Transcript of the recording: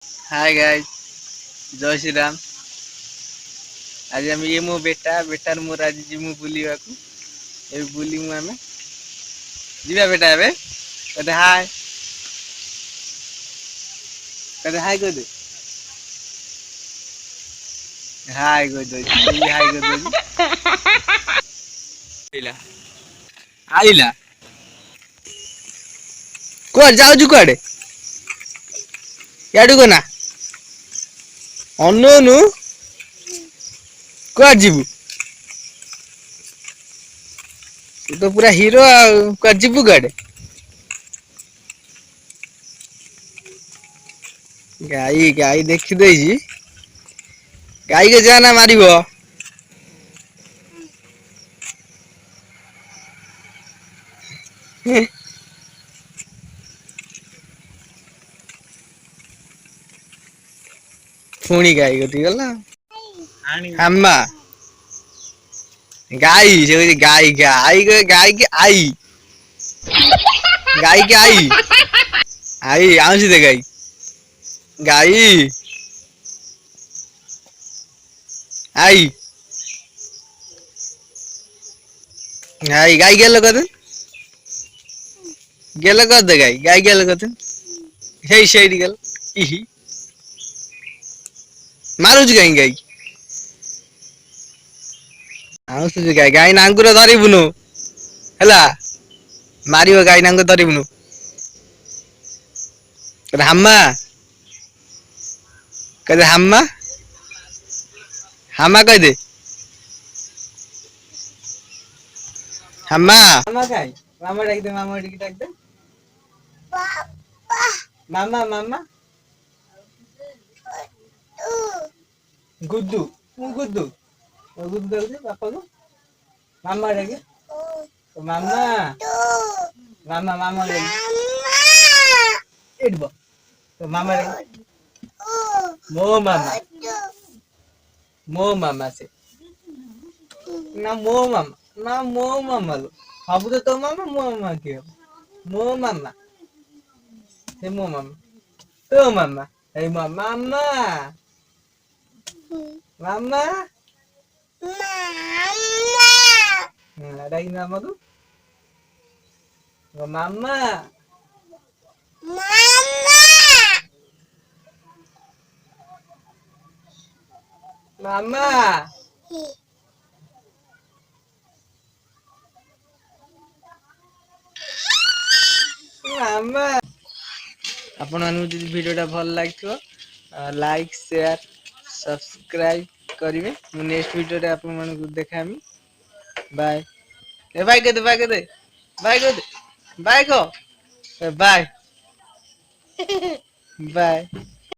Hi guys, जय श्री राम। आज हम ये मो बेटा बेटार मोर आज जिमु बुलिवा को ए बुलिमु आमे जीवा बेटा एबे कदे हाय कदे हाय कदे ये हाय कदे आइला आइला को जाउजु कोडे याडू को ना अनोनु को जीवु तू तो पूरा हीरो को जीवु गाडे गाई गाई देखि देजी गाई के जाना मारिबो पुणी गाई गति गला हम्मा गाई से गाई गाई गाई के आई गाई के आई आई आउँ दे गाई गाई आई आई गाई गेल कर दे गाई गाई गेल कर हे शेडी गेल इही मारुज गाई गाई आउँ गाई गाई नांगुर धरिबुनु हला मारियो गाई नांगुर धरिबुनु हाम्मा कदे हाम्मा हाम्मा कह दे हाम्मा मामा गाई मामा डाक दे मामा मामा गुड्डू गुड्डू गुड्डू दे पापा को मामा डाके तो मामा मामा मामा इडबो तो मामा डाके मो मामा से ना मो मामा लो अब तो मामा मो मामा के मो मामा हे मो मामा तो मामा हे मामा मामा ada ini nama tuh mama mama mama आपण मानू जदि वीडियोटा भल लागिथो लाइक शेयर सब्सक्राइब करिवे मु नेक्स्ट वीडियो रे आपण मानू देखामी बाय ए बाय के दे बाय के दे बाय को दे बाय को बाय बाय